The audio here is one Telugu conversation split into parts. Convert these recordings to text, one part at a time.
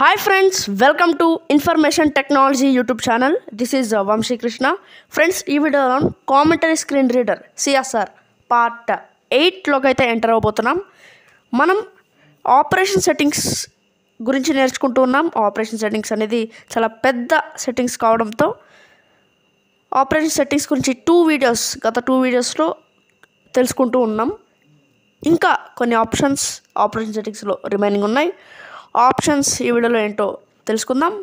Hi friends, welcome to Information Technology YouTube channel. This is Vamshi Krishna. Friends, ఈ వీడియోలో commentary screen reader CSR part 8లోకి అయితే ఎంటర్ అవబోతున్నాం. మనం ఆపరేషన్ సెట్టింగ్స్ గురించి నేర్చుకుంటూ ఉన్నాం. ఆపరేషన్ సెట్టింగ్స్ అనేది చాలా పెద్ద సెట్టింగ్స్ కావడంతో ఆపరేషన్ సెట్టింగ్స్ గురించి గత టూ వీడియోస్లో తెలుసుకుంటూ ఉన్నాం. ఇంకా కొన్ని ఆప్షన్స్ ఆపరేషన్ సెట్టింగ్స్లో రిమైనింగ్ ఉన్నాయి. ఆప్షన్స్ ఈ వీడియోలో ఏంటో తెలుసుకుందాం.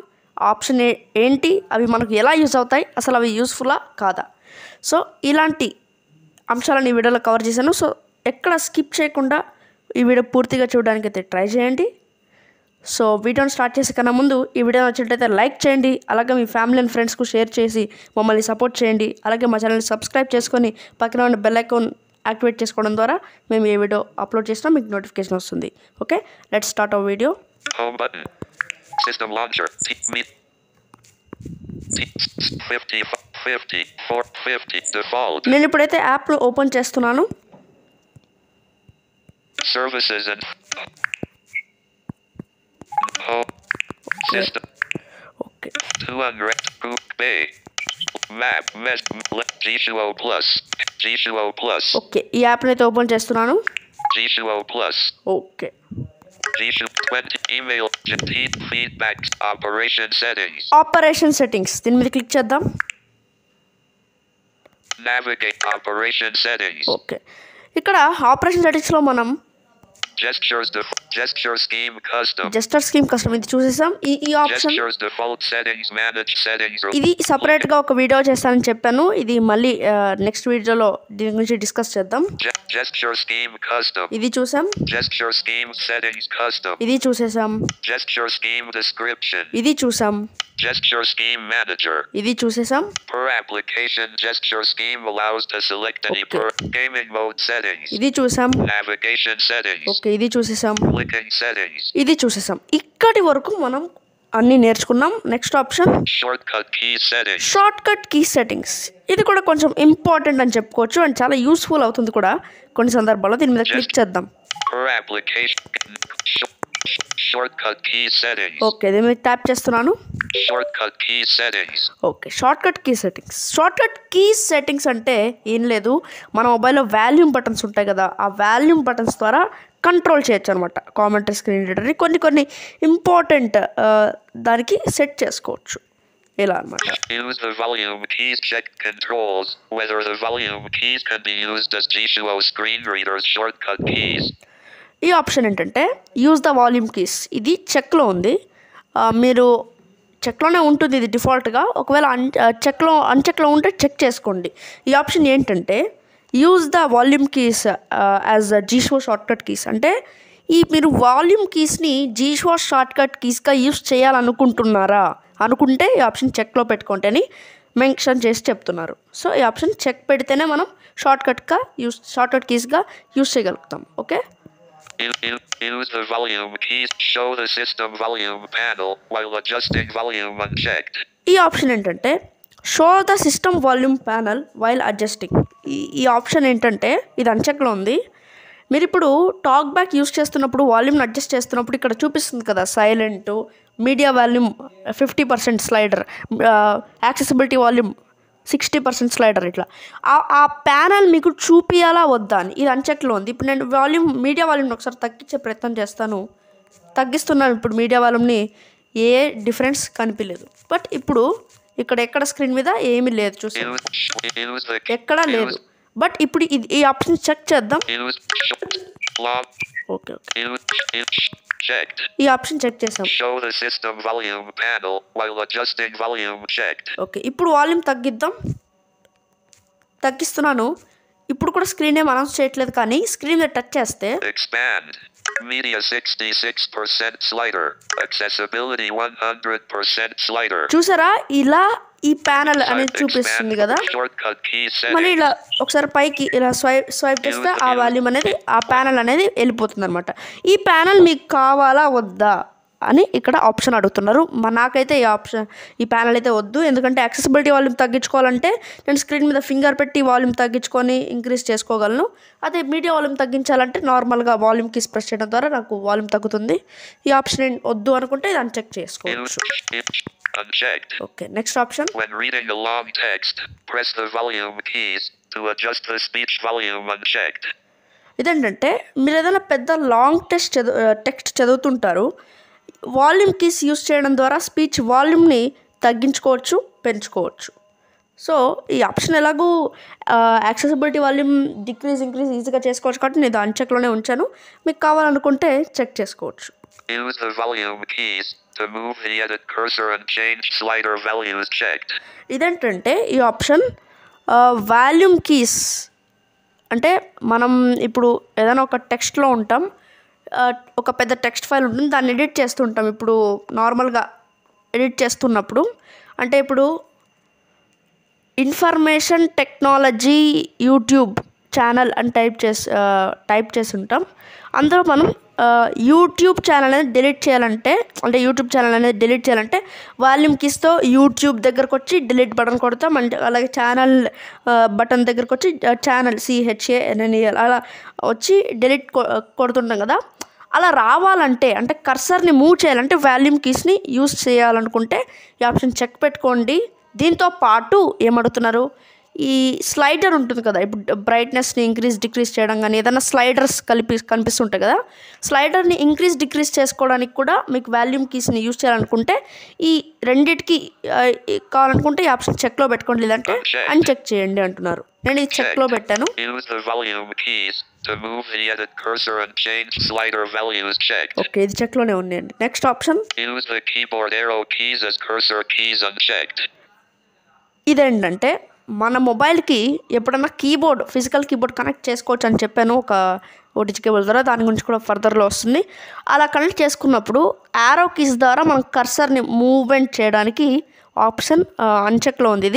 ఆప్షన్ ఏంటి, అవి మనకు ఎలా యూజ్ అవుతాయి, అసలు అవి యూస్ఫుల్లా కాదా. సో ఇలాంటి అంశాలను ఈ వీడియోలో కవర్ చేశాను. సో ఎక్కడ స్కిప్ చేయకుండా ఈ వీడియో పూర్తిగా చూడడానికి అయితే ట్రై చేయండి. సో వీడియోని స్టార్ట్ చేసే కన్నా ముందు ఈ వీడియో నచ్చినట్లయితే లైక్ చేయండి. అలాగే మీ ఫ్యామిలీ అండ్ ఫ్రెండ్స్కు షేర్ చేసి మమ్మల్ని సపోర్ట్ చేయండి. అలాగే మా ఛానల్ని సబ్స్క్రైబ్ చేసుకొని పక్కన ఉన్న బెల్ ఐకాన్ యాక్టివేట్ చేసుకోవడం ద్వారా మేము ఏ వీడియో అప్లోడ్ చేసినా మీకు నోటిఫికేషన్ వస్తుంది. Okay, let's start our video. Home button. System launcher. Meet. 50, 50 default. నేను ఇప్పుడైతే యాప్ను ఓపెన్ చేస్తున్నాను. Services and home system. Okay, 200 group bay. Map mes G2O plus. Okay, ఈ యాప్ని అయితే ఓపెన్ చేస్తున్నాను. G2O plus. Okay, G20 email feedback operation settings. Operation settings దీని మీద క్లిక్ చేద్దాం. Navigate operation settings. ఓకే, ఇక్కడ ఆపరేషన్ సెట్టింగ్స్లో మనం Gesture scheme custom. Gesture scheme custom ఇది చూసేసాం. ఈ option Gestures default settings manage settings. ఇది సపరేట్గా ఒక వీడియో చేస్తానని చెప్పాను. ఇది మళ్ళీ నెక్స్ట్ వీడియోలో దీని గురించి డిస్కస్ చేద్దాం. Gesture scheme custom. ఇది చూసాం, Gesture scheme settings custom. ఇది చూసేసాం, Gesture scheme description. ఇది చూసాం, Gesture scheme manager. ఇది చూసేసాం. Per application gesture scheme allows to select any Okay. per gaming mode settings. ఇది చూసాం. Navigation settings. ఓకే, ఇది చూసేసాం, Clicking settings. ఇది చూసేసాం. ఇక్కడి వరకు మనం అన్నీ నేర్చుకున్నాం. Next option Shortcut key settings. Shortcut key settings. ఇది కూడా కొంచెం ఇంపార్టెంట్ అని చెప్పుకోవచ్చు అండ్ చాలా యూస్ఫుల్ అవుతుంది కూడా కొన్ని సందర్భాల్లో. దీని మీద క్లిక్ చేద్దాం. Per application shortcut key settings. Okay, దీని మీద ట్యాప్ చేస్తున్నాను. Shortcut key settings. Okay, shortcut key settings. Shortcut key settings అంటే ఏం లేదు, మన మొబైల్లో వాల్యూమ్ బటన్స్ ఉంటాయి కదా, ఆ వాల్యూమ్ బటన్స్ ద్వారా కంట్రోల్ చేయొచ్చు అనమాట. కామెంటరీ స్క్రీన్ రీడర్ని కొన్ని ఇంపార్టెంట్ దానికి సెట్ చేసుకోవచ్చు ఇలా అనమాట. Use the volume keys. Check controls whether the volume keys can be used as G2O screen readers shortcut keys. ఈ ఆప్షన్ ఏంటంటే యూజ్ ద వాల్యూమ్ కీస్. ఇది చెక్లో ఉంది. మీరు చెక్లోనే ఉంటుంది ఇది డిఫాల్ట్గా. ఒకవేళ అన్చెక్లో ఉంటే చెక్ చేసుకోండి. ఈ ఆప్షన్ ఏంటంటే use the volume keys as Jieshuo shortcut keys. అంటే మీరు వాల్యూమ్ కీస్ని జీషో షార్ట్కట్ కీస్గా యూజ్ చేయాలనుకుంటున్నారా? అనుకుంటే ఈ ఆప్షన్ చెక్లో పెట్టుకోండి అని మెన్షన్ చేసి చెప్తున్నారు. సో ఈ ఆప్షన్ చెక్ పెడితేనే మనం షార్ట్కట్ కీస్గా యూజ్ చేయగలుగుతాం. Okay, Use the volume keys. Show the system volume panel while adjusting volume unchecked. ఈ ఆప్షన్ ఏంటంటే show the system volume panel while adjusting. ఈ ఆప్షన్ ఏంటంటే ఇది అన్చెక్లో ఉంది. మీరు ఇప్పుడు టాక్ బ్యాక్ యూస్ చేస్తున్నప్పుడు వాల్యూమ్ని అడ్జస్ట్ చేస్తున్నప్పుడు ఇక్కడ చూపిస్తుంది కదా silent, media volume 50% slider, accessibility volume 60% slider. ఇట్లా ఆ ప్యానల్ మీకు చూపియాలా వద్దా అని ఇది అన్చెక్లో ఉంది. ఇప్పుడు నేను మీడియా వాల్యూమ్ని ఒకసారి తగ్గించే ప్రయత్నం చేస్తాను. తగ్గిస్తున్నాను. ఇప్పుడు మీడియా వాల్యూమ్ని ఏ డిఫరెన్స్ కనిపించలేదు. బట్ ఇప్పుడు ఎక్కడ స్క్రీన్ మీద ఏమీ లేదు, చూసి ఎక్కడా లేదు. బట్ ఇప్పుడు ఈ ఆప్షన్ చెక్ చేద్దాం. Okay, Checked. ఈ ఆప్షన్ చెక్ చేసాం. Show the system volume panel while adjusting volume checked. Okay, ఇప్పుడు వాల్యూమ్ తగ్గిస్తున్నాను. ఇప్పుడు కూడా స్క్రీన్ ఏం అనౌన్స్ చేయట్లేదు, కానీ స్క్రీన్ మీద టచ్ చేస్తే Expand. Media 66% slider. Accessibility 100% slider. చూసారా, ఇలా ఈ ప్యానల్ అనేది చూపిస్తుంది కదా. Shortcut key మళ్ళీ settings. ఇలా ఒకసారి పైకి ఇలా స్వైప్ చేస్తే ఆ వాల్యూమ్ అనేది ఆ ప్యానల్ అనేది వెళ్ళిపోతుంది అనమాట. ఈ ప్యానల్ మీకు కావాలా వద్దా అని ఇక్కడ ఆప్షన్ అడుగుతున్నారు. నాకైతే ఈ ప్యానల్ అయితే వద్దు, ఎందుకంటే యాక్సెసిబిలిటీ వాల్యూమ్ తగ్గించుకోవాలంటే నేను స్క్రీన్ మీద ఫింగర్ పెట్టి వాల్యూమ్ తగ్గించుకొని ఇంక్రీజ్ చేసుకోగలను. అదే మీడియా వాల్యూమ్ తగ్గించాలంటే నార్మల్గా వాల్యూమ్ కీస్ ప్రెస్ చేయడం ద్వారా నాకు వాల్యూమ్ తగ్గుతుంది. ఈ ఆప్షన్ వద్దు అనుకుంటే ఇది అన్చెక్ చేసుకోవచ్చు. Unchecked. Okay, next option. When reading a long text, press the volume keys to adjust the speech volume unchecked. ఇదేంటంటే మీరు ఏదైనా పెద్ద లాంగ్ టెక్స్ట్ చదువుతుంటారు, వాల్యూమ్ కీస్ యూస్ చేయడం ద్వారా స్పీచ్ వాల్యూమ్ని తగ్గించుకోవచ్చు, పెంచుకోవచ్చు. సో ఈ ఆప్షన్ ఎలాగూ యాక్సెసిబిలిటీ వాల్యూమ్ ఇంక్రీజ్ ఈజీగా చేసుకోవచ్చు కాబట్టి నేను అన్చెక్లోనే ఉంచాను. మీకు కావాలనుకుంటే చెక్ చేసుకోవచ్చు. Use the volume keys to move the edit cursor and change slider values checked. ఇదేంటంటే ఈ ఆప్షన్ వాల్యూమ్ కీస్ అంటే మనం ఇప్పుడు ఏదైనా ఒక టెక్స్ట్లో ఉంటాం, ఒక పెద్ద టెక్స్ట్ ఫైల్ ఉంటుంది, దాన్ని ఎడిట్ చేస్తుంటాం. ఇప్పుడు నార్మల్గా ఎడిట్ చేస్తున్నప్పుడు అంటే ఇప్పుడు ఇన్ఫర్మేషన్ టెక్నాలజీ యూట్యూబ్ ఛానల్ అని టైప్ చేసి ఉంటాం. అందులో మనం యూట్యూబ్ ఛానల్ అనేది డిలీట్ చేయాలంటే వాల్యూమ్ కీస్తో యూట్యూబ్ దగ్గరకు వచ్చి డిలీట్ బటన్ కొడతాం. అంటే అలాగే ఛానల్ బటన్ దగ్గరకు వచ్చి ఛానల్ CHANNEL అలా వచ్చి డిలీట్ కొడుతుంటాం కదా. అలా రావాలంటే అంటే కర్సర్ని మూవ్ చేయాలంటే వాల్యూమ్ కీస్ని యూస్ చేయాలనుకుంటే ఈ ఆప్షన్ చెక్ పెట్టుకోండి. దీంతో పాటు ఏమడుగుతున్నారు, ఈ స్లైడర్ ఉంటుంది కదా, ఇప్పుడు బ్రైట్నెస్ని ఇంక్రీజ్ డిక్రీజ్ చేయడం కానీ ఏదైనా స్లైడర్స్ కనిపిస్తుంటాయి కదా, స్లైడర్ని ఇంక్రీజ్ డిక్రీజ్ చేసుకోవడానికి కూడా మీకు వాల్యూమ్ కీస్ని యూజ్ చేయాలనుకుంటే ఈ రెండిటికి కావాలనుకుంటే ఈ ఆప్షన్ చెక్లో పెట్టుకోండి, లేదంటే అన్చెక్ చేయండి అంటున్నారు. నేను ఇది చెక్లో పెట్టాను. ఓకే, ఇది చెక్లోనే ఉన్నాయండి. Next option. ఇదేంటంటే మన మొబైల్కి ఎప్పుడన్నా ఫిజికల్ కీబోర్డ్ కనెక్ట్ చేసుకోవచ్చు అని చెప్పాను ఒక డిజి కేబుల్ ద్వారా, దాని గురించి కూడా ఫర్దర్లో వస్తుంది. అలా కనెక్ట్ చేసుకున్నప్పుడు యారో కీస్ ద్వారా మనం కర్సర్ని మూవ్మెంట్ చేయడానికి ఆప్షన్ అన్చెక్లో ఉంది.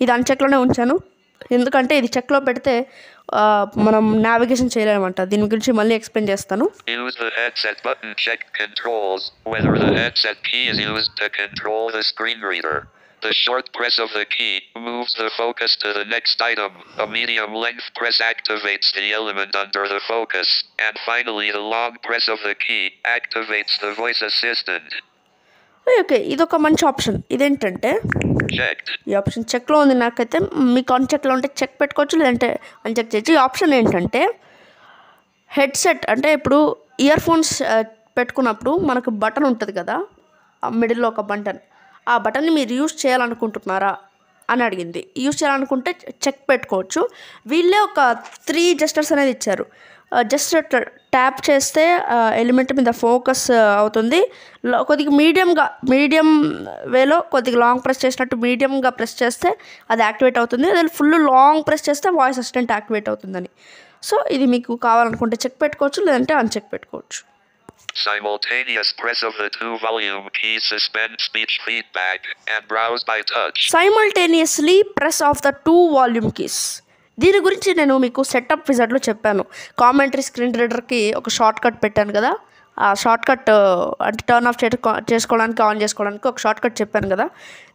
ఇది అన్చెక్లోనే ఉంచాను, ఎందుకంటే ఇది చెక్లో పెడితే మనం నావిగేషన్ చేయలేమంట. దీని గురించి మళ్ళీ ఎక్స్ప్లెయిన్ చేస్తాను. The short press of the key moves the focus to the next item. A medium length press activates the element under the focus. And finally, the long press of the key activates the voice assistant. Okay, ఇదొక మంచి ఆప్షన్. ఇదేంటంటే ఈ ఆప్షన్ చెక్లో ఉంది. నాకైతే మీకు అన్చెక్లో ఉంటే చెక్ పెట్టుకోవచ్చు, లేదంటే అన్చెక్ చేయొచ్చు. ఈ ఆప్షన్ ఏంటంటే హెడ్సెట్ అంటే ఇప్పుడు ఇయర్ ఫోన్స్ పెట్టుకున్నప్పుడు మనకు బటన్ ఉంటుంది కదా, మిడిల్లో ఒక బటన్, ఆ బటన్ని మీరు యూస్ చేయాలనుకుంటున్నారా అని అడిగింది. యూస్ చేయాలనుకుంటే చెక్ పెట్టుకోవచ్చు. వీళ్ళే ఒక 3 జెస్టర్స్ అనేది ఇచ్చారు. జస్ట్ ట్యాప్ చేస్తే ఎలిమెంట్ మీద ఫోకస్ అవుతుంది. కొద్దిగా మీడియం వేలో కొద్దిగా లాంగ్ ప్రెస్ చేసినట్టు మీడియంగా ప్రెస్ చేస్తే అది యాక్టివేట్ అవుతుంది. అదే ఫుల్ లాంగ్ ప్రెస్ చేస్తే వాయిస్ అసిస్టెంట్ యాక్టివేట్ అవుతుందని. సో ఇది మీకు కావాలనుకుంటే చెక్ పెట్టుకోవచ్చు, లేదంటే అన్చెక్ పెట్టుకోవచ్చు. Simultaneous press of the 2 volume keys suspend speech feedback and browse by touch. Simultaneously press of the 2 volume keys. దీని గురించి నేను మీకు సెటప్ విజార్డ్లో చెప్పాను. కామెంటరీ స్క్రీన్ రీడర్కి ఒక షార్ట్ కట్ పెట్టాను కదా, ఆ షార్ట్ కట్ అంటే టర్న్ ఆఫ్ చేసుకోవడానికి ఆన్ చేసుకోవడానికి ఒక షార్ట్ కట్ చెప్పాను కదా.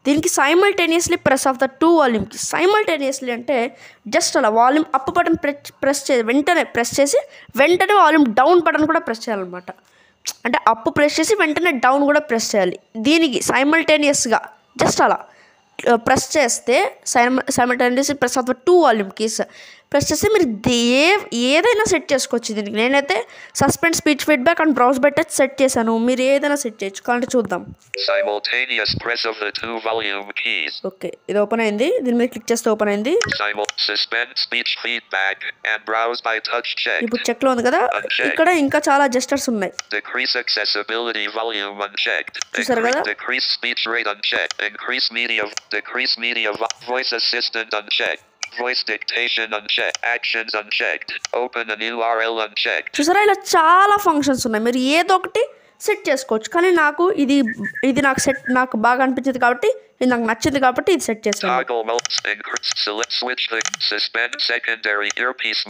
దీనికి simultaneously press of the 2 volume keys. Simultaneously అంటే జస్ట్ అలా వాల్యూమ్ అప్ బటన్ వెంటనే ప్రెస్ చేసి వెంటనే వాల్యూమ్ డౌన్ బటన్ కూడా ప్రెస్ చేయాలన్నమాట. అంటే అప్ ప్రెస్ చేసి వెంటనే డౌన్ కూడా ప్రెస్ చేయాలి. దీనికి సైమల్టేనియస్గా జస్ట్ అలా ప్రెస్ చేస్తే simultaneously press of the 2 volume keys press చేస్తే మీరు ఏదైనా సెట్ చేసుకోవచ్చు. దీనికి నేనైతే suspend speech feedback and browse by touch set చేశాను. మీరు ఏదైనా సెట్ చేయొచ్చు, కాబట్టి చూద్దాం. Simultaneous press of the 2 volume keys. Okay, ఇది ఓపెన్ అయింది. దీని మీద క్లిక్ చేస్తే ఓపెన్ అయింది. Suspend speech feedback and browse by touch check. ఇప్పుడు చెక్ లో ఉంది కదా, ఇక్కడ ఇంకా చాలా జెస్టర్స్ ఉన్నాయి. Decrease accessibility volume unchecked. చూసారు కదా, decrease speech rate unchecked. Decrease media voice assistant unchecked. Voice dictation unchecked. Actions unchecked. Open a new URL unchecked. చూసారా, ఇలా చాలా ఫంక్షన్స్ ఉన్నాయి. మీరు ఏదో ఒకటి సెట్ చేసుకోవచ్చు. కానీ నాకు ఇది నాకు బాగా అనిపించింది కాబట్టి, ఇది నాకు నచ్చింది కాబట్టి ఇది సెట్ చేశాను. Toggle mode. Select switch the suspend secondary earpiece.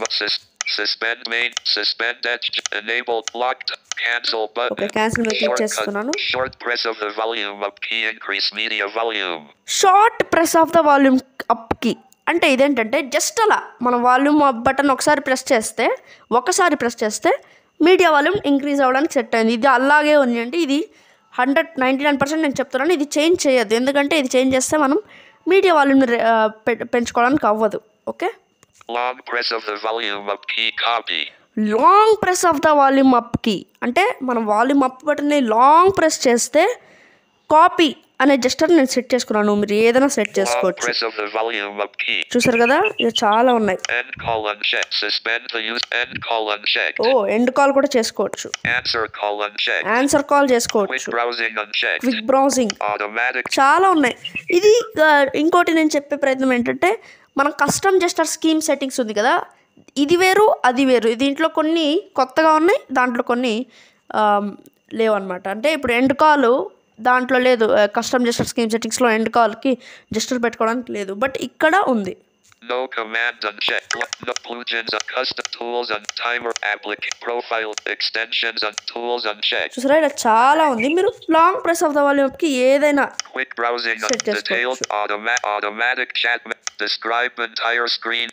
Suspend main. Suspend edge. Enabled locked. Cancel button. Okay, cancel మీద క్లిక్ చేస్తున్నాను. Short press of the volume up key. Increase media volume. Short press of the volume up key అంటే ఇదేంటంటే జస్ట్ అలా మనం వాల్యూమ్ అప్ బటన్ ఒకసారి ప్రెస్ చేస్తే మీడియా వాల్యూమ్ ఇంక్రీజ్ అవ్వడానికి సెట్ అయింది. ఇది అలాగే ఉంది అంటే ఇది 99% నేను చెప్తున్నాను. ఇది చేంజ్ చేయొద్దు, ఎందుకంటే ఇది చేంజ్ చేస్తే మనం మీడియా వాల్యూమ్ని పెంచుకోవడానికి అవ్వదు. Okay, Long press of the volume up key. Copy. Long press of the volume up key అంటే మనం వాల్యూమ్ అప్ బటన్ని లాంగ్ ప్రెస్ చేస్తే కాపీ అనే జస్టర్ నేను సెట్ చేసుకున్నాను. మీరు ఏదైనా సెట్ చేసుకోవచ్చు. Press of the volume up key. చూసారు కదా, ఇవి చాలా ఉన్నాయి. End call unchecked. Suspend the use. End call unchecked. End call కూడా చేసుకోవచ్చు. Answer call unchecked. Answer call Quick చేసుకోవచ్చు. browsing unchecked. Quick browsing Automatic. చాలా ఉన్నాయి. ఇది ఇంకోటి నేను చెప్పే ప్రయత్నం ఏంటంటే మనం కస్టమ్ జస్టర్ స్కీమ్ సెట్టింగ్స్ ఉంది కదా, ఇది వేరు అది వేరు. దీంట్లో కొన్ని కొత్తగా ఉన్నాయి, దాంట్లో కొన్ని లేవు అనమాట. అంటే ఇప్పుడు ఎండ్ కాల్ దాంట్లో లేదు, కస్టమ్ జస్టర్ స్కీమ్ సెట్టింగ్స్లో ఎండ్ కాల్కి జస్టర్ పెట్టుకోవడానికి లేదు, బట్ ఇక్కడ ఉంది. No command unchecked. No plugins and custom tools and timer profile extensions and tools unchecked. చూసారా, ఇలా చాలా ఉంది. మీరు లాంగ్ ప్రెస్ ఆఫ్ ద వాల్యూమ్కి ఏదైనా Quick browsing Set detailed automatic chat describe entire screen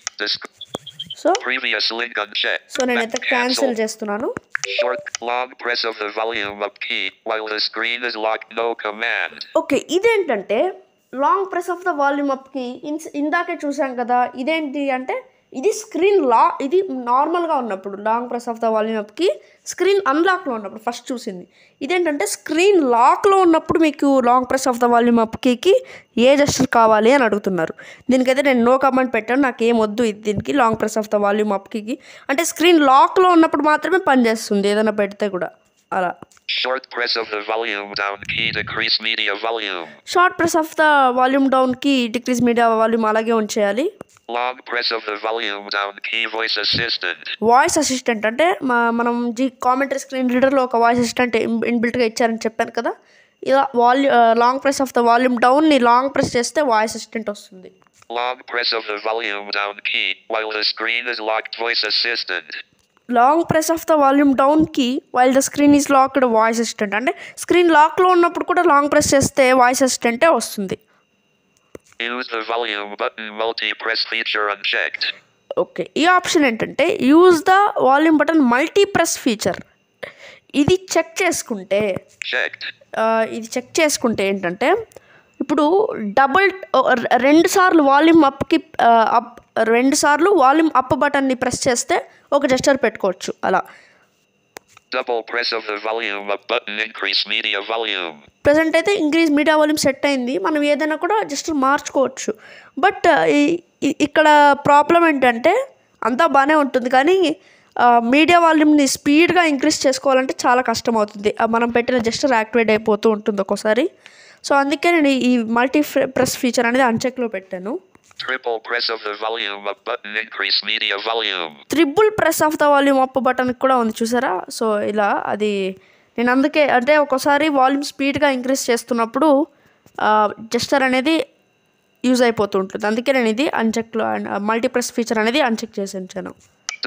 so previous link unchecked. నేనైతే క్యాన్సిల్ చేస్తున్నాను. Short long press of the volume up key while the screen is locked. No command. Okay, ఇదేంటంటే long press of the volume అప్కి ఇందాకే చూసాం కదా, ఇదేంటి అంటే ఇది ఇది నార్మల్గా ఉన్నప్పుడు long press of the volume అప్కి స్క్రీన్ అన్లాక్లో ఉన్నప్పుడు ఫస్ట్ చూసింది. ఇదేంటంటే స్క్రీన్ లాక్లో ఉన్నప్పుడు మీకు long press of the volume అప్కి ఏ జస్టర్ కావాలి అని అడుగుతున్నారు. దీనికైతే నేను నో కమెంట్ పెట్టాను, నాకు ఏం వద్దు ఇది దీనికి long press of the volume అప్కి. అంటే స్క్రీన్ లాక్లో ఉన్నప్పుడు మాత్రమే పనిచేస్తుంది ఏదైనా పెడితే కూడా అలా. Short press of the volume down key decrease media volume. Short press of the volume డౌన్కి డిక్రీజ్ మీడియా వాల్యూమ్ అలాగే ఉంచేయాలి. Long press of the volume down key voice assistant. Voice assistant అంటే మనం కామెంటరీ స్క్రీన్ రీడర్లో ఒక వాయిస్ అసిస్టెంట్ ఇన్బిల్ట్గా ఇచ్చారని చెప్పాను కదా, ఇలా long press of the volume డౌన్ని లాంగ్ ప్రెస్ చేస్తే వాయిస్ అసిస్టెంట్ వస్తుంది. Long press of the volume down key while the screen is locked voice assistant. Long press of the volume డౌన్కి while the screen is locked voice assistant అంటే స్క్రీన్ లాక్లో ఉన్నప్పుడు కూడా లాంగ్ ప్రెస్ చేస్తే వాయిస్ అసిస్టెంటే వస్తుంది. Use the volume button multi-press feature unchecked. ఓకే, ఈ ఆప్షన్ ఏంటంటే use the volume button multi press feature. ఇది చెక్ చేసుకుంటే ఏంటంటే ఇప్పుడు రెండుసార్లు వాల్యూమ్ అప్ బటన్ని ప్రెస్ చేస్తే ఒక జస్టర్ పెట్టుకోవచ్చు అలా. Double press of the volume up button increase media volume. Present అయితే ఇంక్రీజ్ మీడియా వాల్యూమ్ సెట్ అయింది, మనం ఏదైనా కూడా జస్ట్ మార్చుకోవచ్చు. బట్ ఇక్కడ ప్రాబ్లం ఏంటంటే అంతా బాగానే ఉంటుంది కానీ మీడియా వాల్యూమ్ని స్పీడ్గా ఇంక్రీజ్ చేసుకోవాలంటే చాలా కష్టం అవుతుంది. మనం పెట్టిన జస్టర్ యాక్టివేట్ అయిపోతూ ఉంటుంది ఒక్కోసారి. సో అందుకే నేను ఈ మల్టీ ప్రెస్ ఫీచర్ అనేది అన్చెక్లో పెట్టాను. Triple press of the volume up button increase media volume. Triple press of the volume up button కూడా ఉంది చూసారా. సో ఇలా అది నేను అందుకే అంటే ఒక్కోసారి వాల్యూమ్ స్పీడ్గా ఇంక్రీజ్ చేస్తున్నప్పుడు జస్టర్ అనేది యూజ్ అయిపోతూ ఉంటుంది. అందుకే నేను ఇది అన్చెక్లో మల్టీ ప్రెస్ ఫీచర్ అనేది అన్చెక్ చేసి ఉంచాను.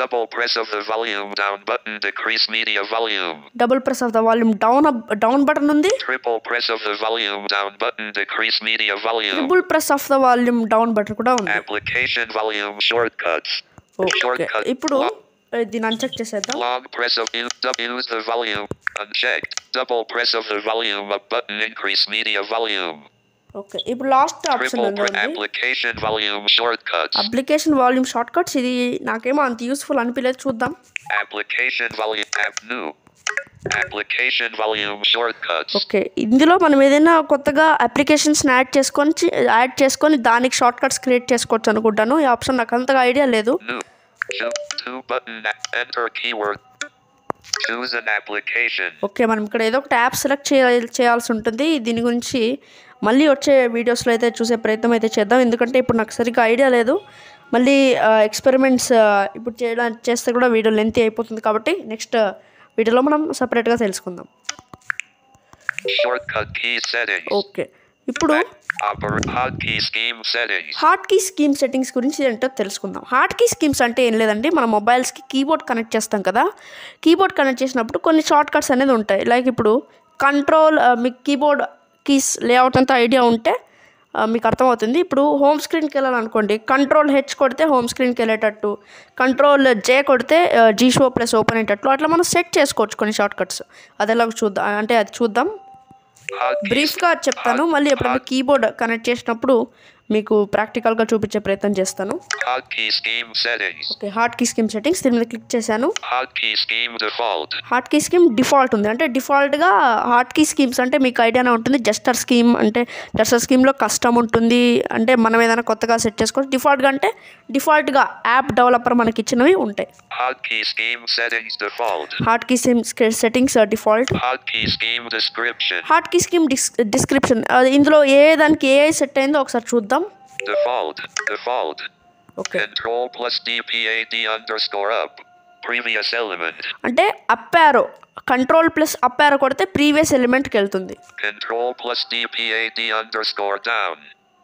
Double press of the volume down button decrease media volume. Double press of the volume down button ఉంది. Triple press of the volume down button decrease media volume. Triple press of the volume down button కూడా ఉంది. Application volume shortcuts. ఇప్పుడు దీన్ని అన్చెక్ చేసేద్దాం. Long press of use the volume unchecked. Double press of the volume up button increase media volume. Okay, ఇప్పుడు లాస్ట్ ఆప్షన్ ఉంది application volume shortcuts. Application volume short cuts. ఇది నాకేమో అంత యూస్ఫుల్ అనిపించలేదు, చూద్దాం. Application volume application volume shortcuts. Okay, ఇందులో మనం ఏదైనా కొత్తగా అప్లికేషన్స్ని యాడ్ చేసుకొని దానికి షార్ట్ కట్స్ క్రియేట్ చేసుకోవచ్చు అనుకుంటాను. ఈ ఆప్షన్ నాకు అంతగా ఐడియా లేదు. Two button enter keyword. Choose an application. Okay, మనం ఇక్కడ ఏదో ఒక యాప్ సెలెక్ట్ చేయాల్సి ఉంటుంది. దీని గురించి మళ్ళీ వచ్చే వీడియోస్లో అయితే చూసే ప్రయత్నం అయితే చేద్దాం, ఎందుకంటే ఇప్పుడు నాకు సరిగ్గా ఐడియా లేదు. మళ్ళీ ఎక్స్పెరిమెంట్స్ ఇప్పుడు చేస్తే కూడా వీడియో లెంతీ అయిపోతుంది కాబట్టి నెక్స్ట్ వీడియోలో మనం సపరేట్గా తెలుసుకుందాం. Shortcut key settings. ఓకే, ఇప్పుడు Hotkey scheme settings. Hot key scheme settings గురించి ఏంటో తెలుసుకుందాం. హాట్ కీ స్కీమ్స్ అంటే ఏం లేదండి, మన మొబైల్స్కి కీబోర్డ్ కనెక్ట్ చేస్తాం కదా, కీబోర్డ్ కనెక్ట్ చేసినప్పుడు కొన్ని షార్ట్ కట్స్ అనేది ఉంటాయి. లైక్ ఇప్పుడు కంట్రోల్, మీకు కీబోర్డ్ కీస్ లేఅవుట్ అంతా ఐడియా ఉంటే మీకు అర్థమవుతుంది. ఇప్పుడు హోమ్ స్క్రీన్కి వెళ్ళాలనుకోండి, కంట్రోల్ హెచ్ కొడితే హోమ్ స్క్రీన్కి వెళ్ళేటట్టు, కంట్రోల్ జే కొడితే జీ షో ప్లస్ ఓపెన్ అయ్యేటట్లు అట్లా మనం సెట్ చేసుకోవచ్చు కొన్ని షార్ట్ కట్స్. అది ఎలా చూద్దాం అంటే అది చూద్దాం. బ్రీఫ్గా చెప్తాను, మళ్ళీ ఎప్పుడైనా కీబోర్డ్ కనెక్ట్ చేసినప్పుడు మీకు ప్రాక్టికల్గా చూపించే ప్రయత్నం చేస్తాను. Hotkey scheme settings. Okay, hot key scheme settings దీని మీద క్లిక్ చేశాను. Hotkey scheme default. Hot key scheme default ఉంది, అంటే డిఫాల్ట్గా హాట్ కీ స్కీమ్స్ అంటే మీకు ఐడియానే ఉంటుంది. జస్టర్ స్కీమ్ అంటే జస్టర్ స్కీమ్లో కస్టమ్ ఉంటుంది, అంటే మనం ఏదైనా కొత్తగా సెట్ చేసుకోవచ్చు. డిఫాల్ట్గా అంటే డిఫాల్ట్గా యాప్ డెవలపర్ మనకి ఇచ్చినవి ఉంటాయి. Hotkey scheme settings default. Hot key scheme settings default. Hotkey scheme description. Hot key scheme description, ఇందులో ఏ దానికి ఏ సెట్ అయిందో ఒకసారి చూద్దాం. Default. Okay, Control plus DPAD underscore up. Previous element. అంటే up arrow, control plus up arrow కొడితే ప్రీవియస్ ఎలిమెంట్కి వెళ్తుంది. Control plus DPAD underscore down.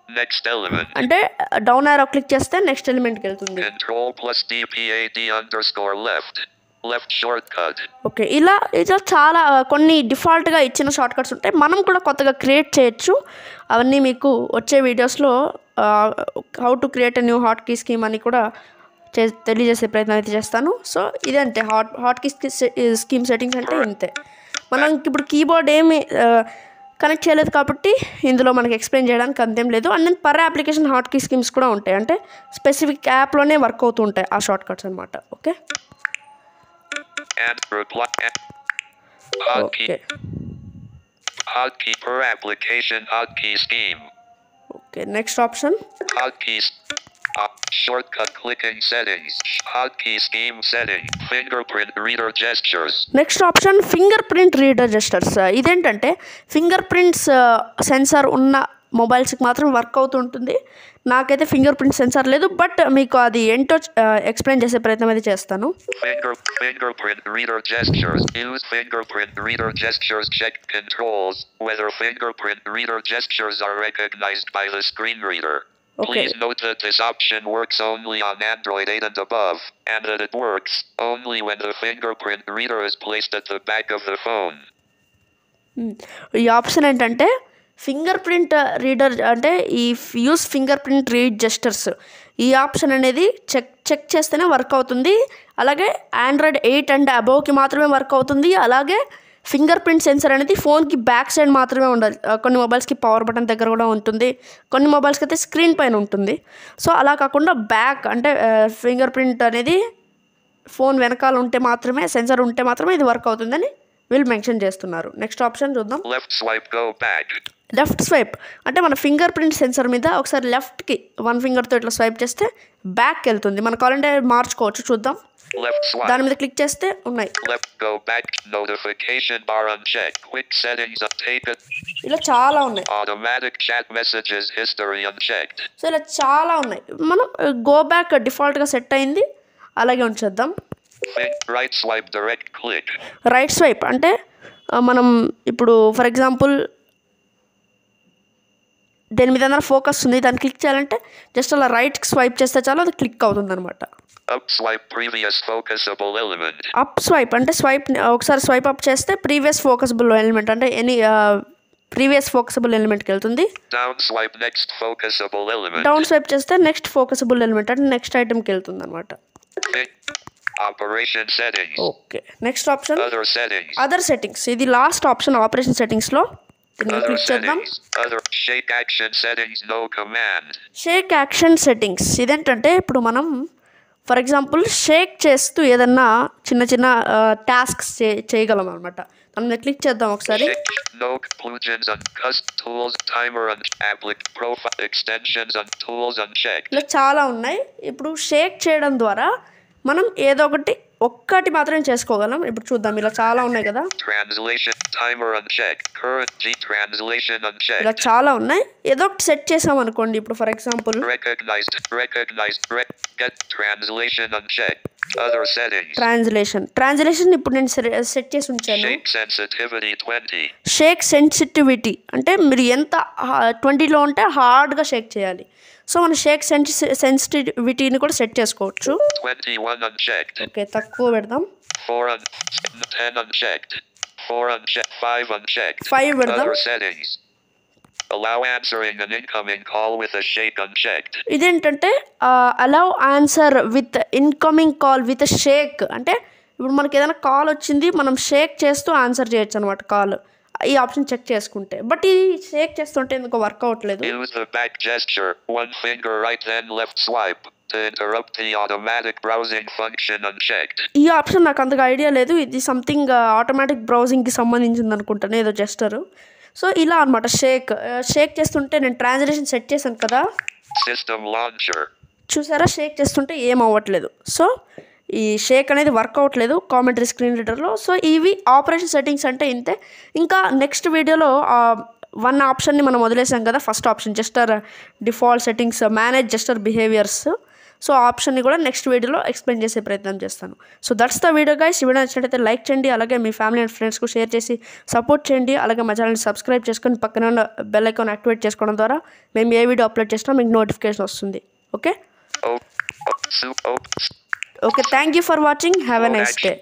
Next element. అంటే డౌన్ యారో క్లిక్ చేస్తే నెక్స్ట్ ఎలిమెంట్కి వెళ్తుంది. Control plus DPAD underscore left. Left shortcut. Okay, ఇలా చాలా కొన్ని డిఫాల్ట్గా ఇచ్చిన షార్ట్ కట్స్ ఉంటాయి. మనం కూడా కొత్తగా క్రియేట్ చేయొచ్చు. అవన్నీ మీకు వచ్చే వీడియోస్లో how to create a new hot key scheme అని కూడా తెలియజేసే ప్రయత్నం అయితే చేస్తాను. సో ఇదంతే హాట్ కీ స్కీమ్ సెట్టింగ్స్ అంటే ఇంతే. మనం ఇప్పుడు కీబోర్డ్ ఏమి కనెక్ట్ చేయలేదు కాబట్టి ఇందులో మనకి ఎక్స్ప్లెయిన్ చేయడానికి అంతేం లేదు. And then per application hotkey schemes కూడా ఉంటాయి, అంటే స్పెసిఫిక్ యాప్లోనే వర్క్ అవుతూ ఉంటాయి ఆ షార్ట్ కట్స్ అనమాట. Okay, And reply. Hotkey. Okay Hotkey per application. Hotkey scheme. ఓకే, next option Hotkeys. Shortcut clicking settings. Hotkey scheme setting. Fingerprint reader gestures. Next option finger print reader gestures. ఇదేంటంటే ఫింగర్ ప్రింట్స్ సెన్సార్ ఉన్న మొబైల్స్కి మాత్రం వర్క్ అవుతుంటుంది. నాకైతే ఫింగర్ ప్రింట్ సెన్సార్ లేదు, బట్ మీకు అది ఏంటో ఎక్స్ప్లెయిన్ చేసే ప్రయత్నం అయితే చేస్తాను. Fingerprint reader gestures. Use fingerprint reader gestures. Check controls whether fingerprint reader gestures are recognized by the screen reader. Okay. Please note that this option works only on Android 8 and above, and that it works only when the fingerprint reader is placed at the back of the phone. ఈ ఆప్షన్ ఏంటంటే ఫింగర్ ప్రింట్ రీడర్ అంటే ఈ use finger print read gestures, ఈ ఆప్షన్ అనేది చెక్ చేస్తేనే వర్క్ అవుతుంది. అలాగే ఆండ్రాయిడ్ 8 అండ్ అబోవ్కి మాత్రమే వర్క్ అవుతుంది. అలాగే ఫింగర్ ప్రింట్ సెన్సర్ అనేది ఫోన్కి బ్యాక్ సైడ్ మాత్రమే ఉండాలి. కొన్ని మొబైల్స్కి పవర్ బటన్ దగ్గర కూడా ఉంటుంది, కొన్ని మొబైల్స్కి అయితే స్క్రీన్ పైన ఉంటుంది. సో అలా కాకుండా బ్యాక్ అంటే ఫింగర్ ప్రింట్ అనేది ఫోన్ వెనకాల ఉంటే మాత్రమే, సెన్సర్ ఉంటే మాత్రమే ఇది వర్క్ అవుతుందని వీళ్ళు మెన్షన్ చేస్తున్నారు. నెక్స్ట్ ఆప్షన్ చూద్దాం. Left swipe, go back. Left swipe అంటే మన ఫింగర్ ప్రింట్ సెన్సర్ మీద ఒకసారి లెఫ్ట్కి వన్ ఫింగర్తో ఇట్లా స్వైప్ చేస్తే బ్యాక్కి వెళ్తుంది. మన కావాలంటే మార్చుకోవచ్చు, చూద్దాం. Left swipe. దాని మీద క్లిక్ చేస్తే ఉన్నాయి. Left go back. Notification bar unchecked. Quick settings untaken. ఇలా చాలా ఉన్నాయి. Automatic chat messages history unchecked. So ఇలా చాలా ఉన్నాయి. మనం గో బ్యాక్ డిఫాల్ట్గా సెట్ అయింది, అలాగే ఉంచేద్దాం. Right swipe direct click. Right swipe అంటే మనం ఇప్పుడు ఫర్ ఎగ్జాంపుల్ దేని మీద ఏదైనా ఫోకస్ ఉంది, దాన్ని క్లిక్ చేయాలంటే జస్ట్ అలా రైట్కి స్వైప్ చేస్తే చాలు, అది క్లిక్ అవుతుంది అనమాట. Up swipe previous focusable element. Up swipe అంటే ఒకసారి స్వైప్ అప్ చేస్తే ప్రీవియస్ ఫోకసబుల్ ఎలిమెంట్ అంటే ఎనీ ప్రీవియస్ ఫోకసబుల్ ఎలిమెంట్కి వెళ్తుంది. Down swipe next focusable element. Down swipe చేస్తే నెక్స్ట్ ఫోకసబుల్ ఎలిమెంట్ అంటే నెక్స్ట్ ఐటమ్కి వెళ్తుంది అనమాట. Operation settings. Okay, next option Other settings. Other settings. ఇది లాస్ట్ ఆప్షన్ ఆపరేషన్ సెట్టింగ్స్లో. దీన్ని Other క్లిక్ చేద్దాం. settings. Other shake action settings. No command. Shake action settings ఇదేంటంటే ఇప్పుడు మనం ఫర్ ఎగ్జాంపుల్ షేక్ చేస్తూ ఏదన్నా చిన్న చిన్న టాస్క్స్ చేయగలం అనమాట. దాని మీద క్లిక్ చేద్దాం ఒకసారి. Shake. No plugins and custom tools. Timer and applic profile extensions and tools unchecked. ఇలా చాలా ఉన్నాయి. ఇప్పుడు షేక్ చేయడం ద్వారా మనం ఏదో ఒక్కటి మాత్రమే చేసుకోగలం. ఇప్పుడు చూద్దాం, ఇలా చాలా ఉన్నాయి కదా. Translation timer unchecked. Current G translation ఇలా unchecked. చాలా ఉన్నాయి. ఏదో ఒకటి సెట్ చేసాం అనుకోండి. ఇప్పుడు for example Recognized. Get translation unchecked. Other settings. Translation ఇప్పుడు నేను సెట్ చేసి ఉంచాను. Shake sensitivity 20. షేక్ సెన్సిటివిటీ అంటే మీరు ఎంత 20లో ఉంటే హార్డ్గా షేక్ చేయాలి. సో మనం షేక్ సెన్సిటివిటీని కూడా సెట్ చేసుకోవచ్చు. 21 unchecked. ఓకే, తక్కువ పెడదాం. 10 unchecked. 4 unchecked. 5 unchecked. 5 పెడదాం. Other settings. Allow answering an incoming call with a shake unchecked. ఇదేంటంటే allow answer with incoming call with shake అంటే ఇప్పుడు మనకి ఏదైనా కాల్ వచ్చింది, మనం షేక్ చేస్తూ ఆన్సర్ చేయొచ్చు అనమాట కాల్. ఈ ఆప్షన్ చెక్ చేసుకుంటే. బట్ ఇది షేక్ చేస్తుంటే ఎందుకో వర్క్ అవ్వట్లేదు. Use the back gesture. One finger right then left swipe to interrupt the automatic browsing function unchecked. ఈ ఆప్షన్ నాకు అంతగా ఐడియా లేదు. ఇది సంథింగ్ ఆటోమేటిక్ బ్రౌజింగ్కి సంబంధించింది అనుకుంటాను, ఏదో జెస్టరు. సో ఇలా అనమాట షేక్ చేస్తుంటే నేను ట్రాన్స్లేషన్ సెట్ చేశాను కదా, System launcher. చూసారా షేక్ చేస్తుంటే ఏం అవ్వట్లేదు. సో ఈ షేక్ అనేది వర్క్ అవ్వట్లేదు కామెంటరీ స్క్రీన్ రీడర్లో. సో ఇవి ఆపరేషన్ సెట్టింగ్స్ అంటే ఇంతే. ఇంకా నెక్స్ట్ వీడియోలో వన్ ఆప్షన్ని మనం వదిలేసాం కదా, first option gesture default settings manage gesture behaviours. So ఆప్షన్ని కూడా నెక్స్ట్ వీడియోలో ఎక్స్ప్లెయిన్ చేసే ప్రయత్నం చేస్తాను. So that's the video guys. ఈ వీడియో నచ్చినట్లయితే లైక్ చేయండి, అలాగే మీ ఫ్యామిలీ అండ్ ఫ్రెండ్స్కు షేర్ చేసి సపోర్ట్ చేయండి. అలాగే మా ఛానల్ని సబ్స్క్రైబ్ చేసుకొని పక్కన ఉన్న బెల్ ఐకాన్ యాక్టివేట్ చేసుకోవడం ద్వారా మేము ఏ వీడియో అప్లోడ్ చేసినా మీకు నోటిఫికేషన్ వస్తుంది. Okay, thank you for watching. Have a nice day.